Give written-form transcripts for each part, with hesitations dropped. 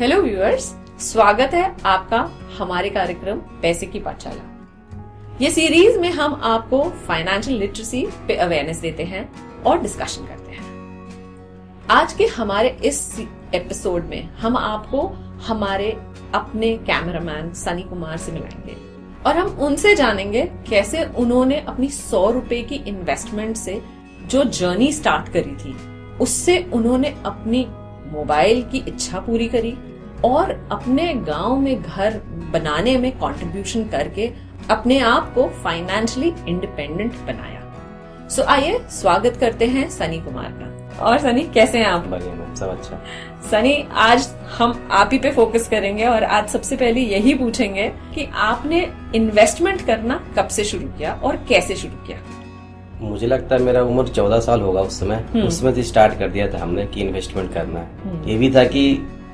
Hello viewers, स्वागत है आपका हमारे कार्यक्रम पैसे की पाठशाला। ये सीरीज में हम आपको फाइनेंशियल लिटरेसी पे अवेयरनेस देते हैं और डिस्कशन करते हैं। आज के हमारे इस एपिसोड में हम आपको हमारे अपने कैमरामैन सनी कुमार से मिलाएंगे और हम उनसे जानेंगे कैसे उन्होंने अपनी 100 रुपए की इन्वेस्टमेंट से जो जर्नी स्टार्ट करी थी उससे उन्होंने अपनी मोबाइल की इच्छा पूरी करी और अपने गांव में घर बनाने में कंट्रीब्यूशन करके अपने आप को फाइनेंशियली इंडिपेंडेंट बनाया। सो आइए स्वागत करते हैं सनी कुमार का। और सनी, कैसे हैं आप? बढ़िया मैम, सब अच्छा। सनी, आज हम आप ही पे फोकस करेंगे और आज सबसे पहले यही पूछेंगे कि आपने इन्वेस्टमेंट करना कब से शुरू किया और कैसे शुरू किया? मुझे लगता है मेरा उम्र 14 साल होगा उस समय से स्टार्ट कर दिया था हमने कि इन्वेस्टमेंट करना है। ये भी था कि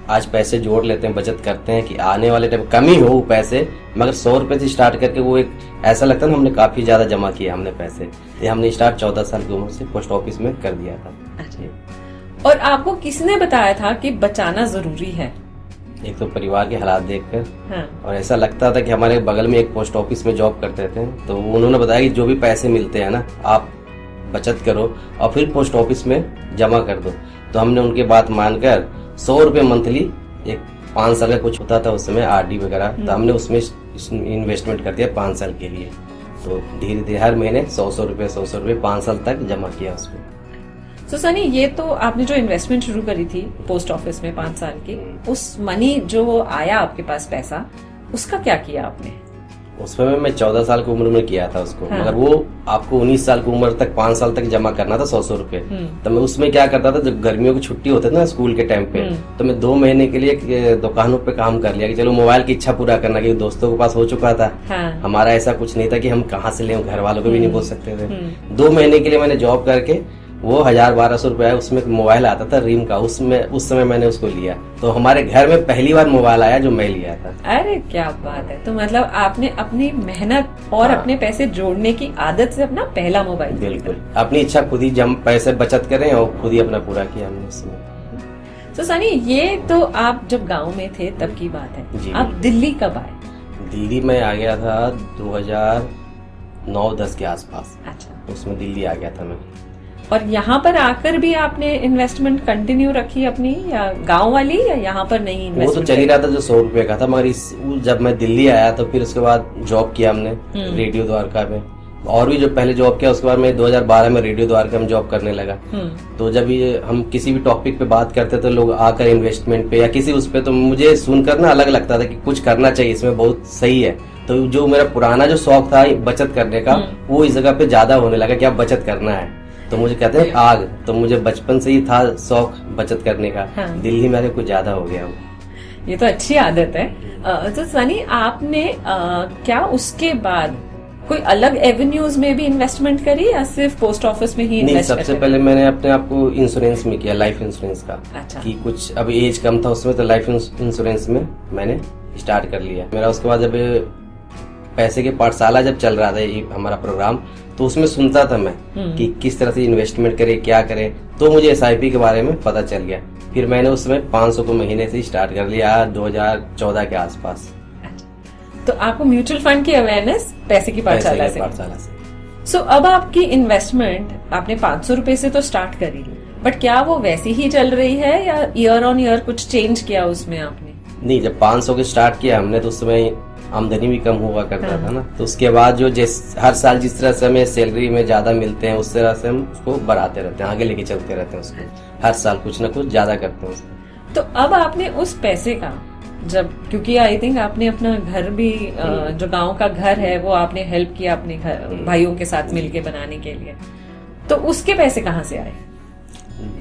आज पैसे जोड़ लेते हैं, बचत करते हैं कि आने वाले टाइम कमी हो पैसे, मगर 100 रुपए से स्टार्ट करके वो एक ऐसा लगता है ना हमने काफी ज्यादा जमा किया हमने पैसे। ये हमने स्टार्ट 14 साल की उम्र से पोस्ट ऑफिस में कर दिया था। और आपको किसने बताया था कि बचाना जरूरी है? एक तो परिवार के हालात देखकर, हाँ। और ऐसा लगता था कि हमारे बगल में एक पोस्ट ऑफिस में जॉब करते थे, तो उन्होंने बताया कि जो भी पैसे मिलते हैं ना आप बचत करो और फिर पोस्ट ऑफिस में जमा कर दो। तो हमने उनकी बात मानकर 100 रुपए मंथली, एक 5 साल का कुछ होता था उस समय आरडी वगैरह, तो हमने उसमें इन्वेस्टमेंट कर दिया 5 साल के लिए। तो धीरे धीरे हर महीने 100 रुपए 5 साल तक जमा किया उसमें। तो सनी, ये तो आपने जो इन्वेस्टमेंट शुरू करी थी पोस्ट ऑफिस में 5 साल की, उस मनी जो आया आपके पास पैसा, उसका क्या किया आपने? उसमें मैं 14 साल की उम्र में किया था उसको। हाँ। मगर वो आपको 19 साल की उम्र तक 5 साल तक जमा करना था 100 रुपए। तो मैं उसमें क्या करता था, जब गर्मियों की छुट्टी होती थी ना स्कूल के टाइम पे, तो मैं 2 महीने के लिए दुकानों पे काम कर लिया कि चलो मोबाइल की इच्छा पूरा करना, क्योंकि दोस्तों के पास हो चुका था। हाँ। हमारा ऐसा कुछ नहीं था कि हम कहाँ से लें, घर वालों को भी नहीं बोल सकते थे। 2 महीने के लिए मैंने जॉब करके वो 1000-1200 रुपए उसमें मोबाइल आता था रिम का, उसमें उस समय मैंने उसको लिया। तो हमारे घर में पहली बार मोबाइल आया जो मैं लिया था। अरे क्या बात है! तो मतलब आपने अपनी मेहनत और अपने पैसे जोड़ने की आदत से अपना पहला मोबाइल। बिल्कुल, अपनी इच्छा खुद ही पैसे बचत करें और खुद ही अपना पूरा किया हमने उसमें। तो सनी, ये तो आप जब गांव में थे तब की बात है। आप दिल्ली कब आए? दिल्ली में आ गया था 2009-10 के आसपास। अच्छा। उसमें दिल्ली आ गया था मैं। और यहाँ पर आकर भी आपने इन्वेस्टमेंट कंटिन्यू रखी अपनी, या गांव वाली, या यहाँ पर नहीं इन्वेस्टमेंट? वो तो चल ही रहा था जो 100 रुपए का था, मगर जब मैं दिल्ली आया तो फिर उसके बाद जॉब किया हमने रेडियो द्वारका में, और भी जो पहले जॉब किया उसके बाद मैं 2012 में रेडियो द्वारका में जॉब करने लगा। तो जब ये हम किसी भी टॉपिक पे बात करते तो लोग आकर इन्वेस्टमेंट पे या किसी उस पे, तो मुझे सुनकर ना अलग लगता था कि कुछ करना चाहिए इसमें, बहुत सही है। तो जो मेरा पुराना जो शौक था बचत करने का, वो इस जगह पे ज्यादा होने लगा कि अब बचत करना है। तो मुझे कहते हैं आग, तो मुझे बचपन से ही था शौक बचत करने का। हाँ। दिल्ली में आके कुछ ज्यादा हो गया वो। ये तो अच्छी आदत है। तो सनी, आपने क्या उसके बाद कोई अलग एवेन्यूज में भी इन्वेस्टमेंट करी या सिर्फ पोस्ट ऑफिस में ही? नहीं, सबसे पहले मैंने अपने आप को इंश्योरेंस में किया, लाइफ इंश्योरेंस का। अच्छा। कि कुछ अब एज कम था उसमें, तो लाइफ इंश्योरेंस में मैंने स्टार्ट कर लिया। मेरा उसके बाद जब पैसे की पाठशाला जब चल रहा था ये हमारा प्रोग्राम, तो उसमें सुनता था मैं कि किस तरह से इन्वेस्टमेंट करें, क्या करें। तो मुझे SIP के बारे में पता चल गया। फिर मैंने उसमें 500 को महीने से स्टार्ट कर लिया 2014 के आसपास। तो आपको म्यूचुअल फंड की अवेयरनेस पैसे की पाठशाला से। सो अब आपकी इन्वेस्टमेंट आपने 500 रुपए से तो स्टार्ट करी, बट क्या वो वैसी ही चल रही है या ईयर ऑन ईयर कुछ चेंज किया उसमें आपने? नहीं, जब 500 के स्टार्ट किया हमने तो उस समय आमदनी भी कम हुआ करता था ना, तो उसके बाद जो हर साल जिस तरह से हमें सैलरी में ज्यादा मिलते हैं उस तरह से हम उसको बढ़ाते रहते हैं, आगे लेके चलते रहते हैं उसको, हर साल कुछ ना कुछ ज्यादा करते हैं उसको। तो अब आपने उस पैसे का, जब, क्योंकि आई थिंक आपने अपना घर भी जो गांव का घर है वो आपने हेल्प किया अपने घर भाइयों के साथ मिलके बनाने के लिए, तो उसके पैसे कहाँ से आए?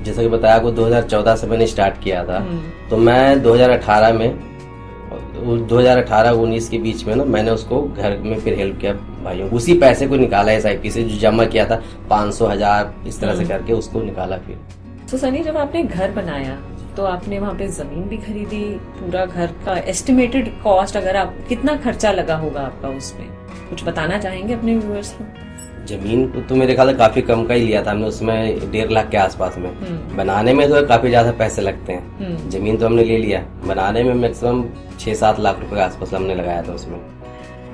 जैसा कि बताया आपको 2014 से मैंने स्टार्ट किया था, तो मैं 2018 में 2018-19 के बीच में ना मैंने उसको घर में फिर हेल्प किया भाइयों, उसी पैसे को निकाला SIP से जो जमा किया था 500-1000 इस तरह से करके उसको निकाला फिर। तो सनी, जब आपने घर बनाया तो आपने वहाँ पे जमीन भी खरीदी, पूरा घर का एस्टिमेटेड कॉस्ट, अगर आप कितना खर्चा लगा होगा आपका उसमें, कुछ बताना चाहेंगे अपने व्यूअर्स को? जमीन को तो मेरे ख्याल से काफी कम का ही लिया था हमने, उसमें 1.5 लाख के आसपास में। बनाने में तो काफी ज्यादा पैसे लगते हैं। जमीन तो हमने ले लिया, बनाने में मैक्सिमम 6-7 लाख रुपए के आसपास हमने लगाया था उसमें।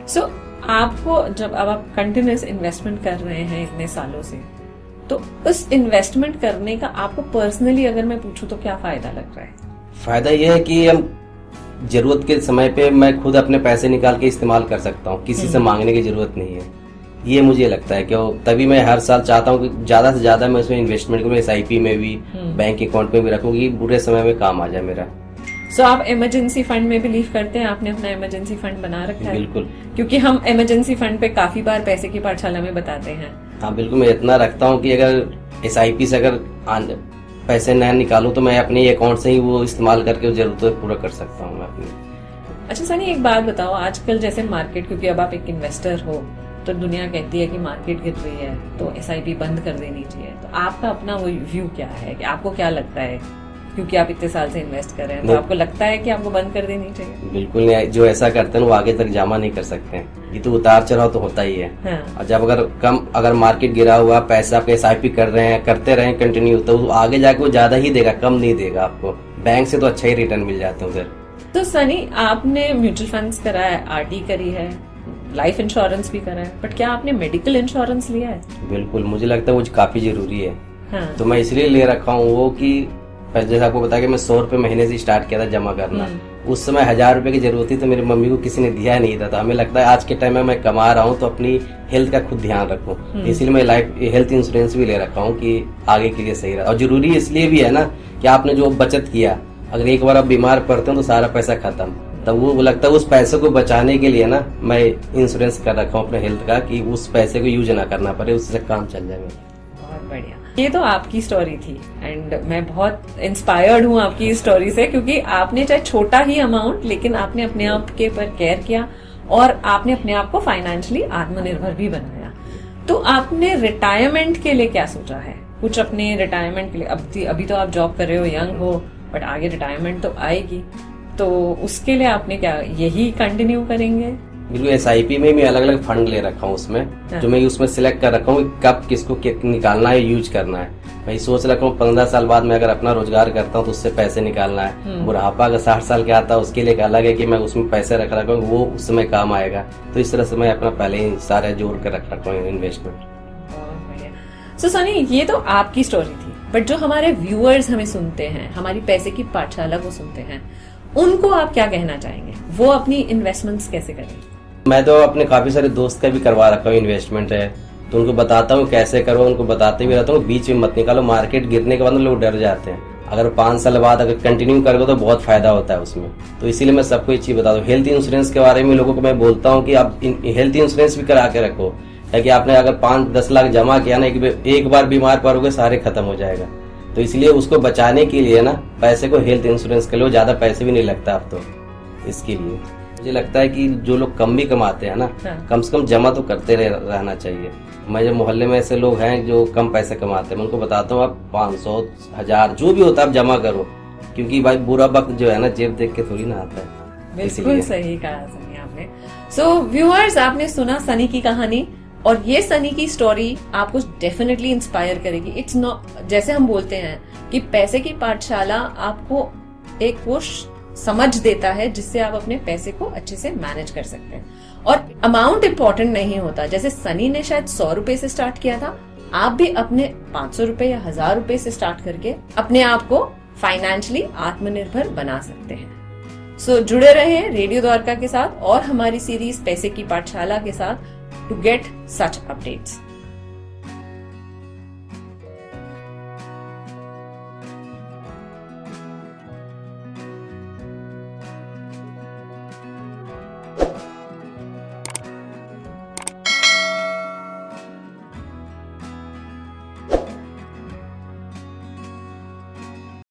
सो आपको जब अब आप कंटिन्यूस इन्वेस्टमेंट कर रहे हैं इतने सालों से, तो उस इन्वेस्टमेंट करने का आपको पर्सनली अगर मैं पूछूं तो क्या फायदा लग रहा है? फायदा ये है कि हम जरूरत के समय पे मैं खुद अपने पैसे निकाल के इस्तेमाल कर सकता हूँ, किसी से मांगने की जरूरत नहीं है। ये मुझे लगता है कि तभी मैं हर साल चाहता हूँ कि ज्यादा से ज्यादा मैं उसमें इन्वेस्टमेंट करूँ, SIP में भी, बैंक अकाउंट में भी रखूँ कि बुरे समय में काम आ जाए मेरा। सो आप इमरजेंसी फंड में बिलीव करते हैं? आपने अपना इमरजेंसी फंड बना रखा है? बिल्कुल, क्योंकि हम इमरजेंसी फंड पे काफी बार पैसे की पाठशाला में बताते हैं। हाँ बिल्कुल, मैं इतना रखता हूँ कि अगर SIP से अगर पैसे न निकालूं तो मैं अपने अकाउंट से ही वो इस्तेमाल करके जरूरतें पूरा कर सकता हूँ मैं अपनी। अच्छा सनी, एक बात बताओ, आजकल जैसे मार्केट, क्योंकि अब आप एक इन्वेस्टर हो तो दुनिया कहती है कि मार्केट गिर रही है तो SIP बंद कर देनी चाहिए, तो आपका अपना वो व्यू क्या है कि आपको क्या लगता है? क्योंकि आप इतने साल से इन्वेस्ट कर रहे हैं, तो आपको लगता है कि आपको बंद कर देनी चाहिए? बिल्कुल नहीं, जो ऐसा करते हैं वो आगे तक जमा नहीं कर सकते हैं। ये तो उतार चढ़ाव तो होता ही है। हाँ। और जब अगर मार्केट गिरा हुआ, पैसा आप SIP कर रहे हैं, करते रहे कंटिन्यू, तो आगे जाके वो ज्यादा ही देगा, कम नहीं देगा आपको। बैंक से तो अच्छा ही रिटर्न मिल जाते हैं उधर। तो सनी, आपने म्यूचुअल फंड्स करा है, RD करी है, लाइफ इंश्योरेंस भी करा है, बट क्या आपने मेडिकल इंश्योरेंस लिया है? बिल्कुल, मुझे लगता है वो काफी जरूरी है। हाँ। तो मैं इसलिए ले रखा हूँ वो कि जैसे आपको बताया कि मैं 100 रुपए महीने से स्टार्ट किया था जमा करना। उस समय 1000 रुपए की जरूरत थी तो मेरी मम्मी को किसी ने दिया नहीं था। तो हमें लगता है आज के टाइम में मैं कमा रहा हूँ तो अपनी हेल्थ का खुद ध्यान रखूं, इसलिए मैं हेल्थ इंश्योरेंस भी ले रखा हूँ कि आगे के लिए सही रहा। और जरूरी इसलिए भी है ना कि आपने जो बचत किया, अगर एक बार आप बीमार पड़ते हो तो सारा पैसा खत्म, तब वो लगता है उस पैसे को बचाने के लिए ना मैं इंश्योरेंस कर रखा हूँ अपने हेल्थ का कि उस पैसे को यूज ना करना पड़े, उससे काम चल जाएगा। बहुत बढ़िया, ये तो आपकी स्टोरी थी एंड मैं बहुत इंस्पायर्ड हूँ आपकी इस स्टोरी से, क्योंकि आपने चाहे छोटा ही अमाउंट, लेकिन आपने अपने आप के पर केयर किया और आपने अपने आप को फाइनेंशियली आत्मनिर्भर भी बनाया। तो आपने रिटायरमेंट के लिए क्या सोचा है? कुछ अपने रिटायरमेंट के लिए, अभी तो आप जॉब कर रहे हो, यंग हो, बट आगे रिटायरमेंट तो आएगी, तो उसके लिए आपने क्या यही कंटिन्यू करेंगे? बिल्कुल, SIP में मैं अलग अलग फंड ले रखा हूँ उसमें। हाँ। जो मैं उसमें सिलेक्ट कर रखा हूँ कब किसको निकालना है, यूज करना है। मैं सोच रखा हूँ 15 साल बाद मैं अगर अपना रोजगार करता हूँ तो उससे पैसे निकालना है। बुढ़ापा अगर 60 साल के आता है उसके लिए अलग है कि मैं उसमें पैसे रख रखा हूँ, वो उस समय काम आएगा। तो इस तरह से मैं अपना पहले ही सारा जोड़ कर रख रखा हूँ इन्वेस्टमेंट। सो सनी, ये तो आपकी स्टोरी थी, बट जो हमारे व्यूअर्स हमें सुनते हैं, हमारी पैसे की पाठशाला को सुनते हैं, उनको आप क्या कहना चाहेंगे? वो अपनी इन्वेस्टमेंट्स कैसे करें? मैं तो अपने काफी सारे दोस्त का भी करवा रखा हूँ इन्वेस्टमेंट है, तो उनको बताता हूँ कैसे करो, उनको बताते भी रहता हूँ बीच में मत निकालो। मार्केट गिरने के बाद लोग डर जाते हैं, अगर 5 साल बाद अगर कंटिन्यू करोगे तो बहुत फायदा होता है उसमें। तो इसीलिए मैं सबको एक चीज बताता हूँ, हेल्थ इंश्योरेंस के बारे में लोगों को मैं बोलता हूँ कि आप हेल्थ इंश्योरेंस भी करा के रखो, ताकि आपने अगर 5-10 लाख जमा किया ना, एक बार बीमार पड़ोगे सारे खत्म हो जाएगा। तो इसलिए उसको बचाने के लिए ना पैसे को हेल्थ इंश्योरेंस कर लो, ज्यादा पैसे भी नहीं लगता अब तो। इसके लिए मुझे लगता है कि जो लोग कम भी कमाते हैं ना, कम से कम जमा तो करते रहना चाहिए। मैं जब मोहल्ले में ऐसे लोग हैं जो कम पैसे कमाते हैं, मैं उनको बताता हूँ आप 500, 1000 जो भी होता है आप जमा करो, क्योंकि भाई बुरा वक्त जो है ना जेब देख के थोड़ी ना आता है। बिल्कुल सही कहा सनी आपने। सो व्यूअर्स, आपने सुना सनी की कहानी, और ये सनी की स्टोरी आपको डेफिनेटली इंस्पायर करेगी। इट्स नॉट, जैसे हम बोलते हैं कि पैसे की पाठशाला आपको एक वो समझ देता है जिससे आप अपने पैसे को अच्छे से मैनेज कर सकते हैं। और अमाउंट इंपॉर्टेंट नहीं होता, जैसे सनी ने शायद 100 रुपए से स्टार्ट किया था, आप भी अपने 500 रुपए या 1000 रुपए से स्टार्ट करके अपने आप को फाइनेंशियली आत्मनिर्भर बना सकते हैं। सो जुड़े रहे रेडियो द्वारका के साथ और हमारी सीरीज पैसे की पाठशाला के साथ to get such updates.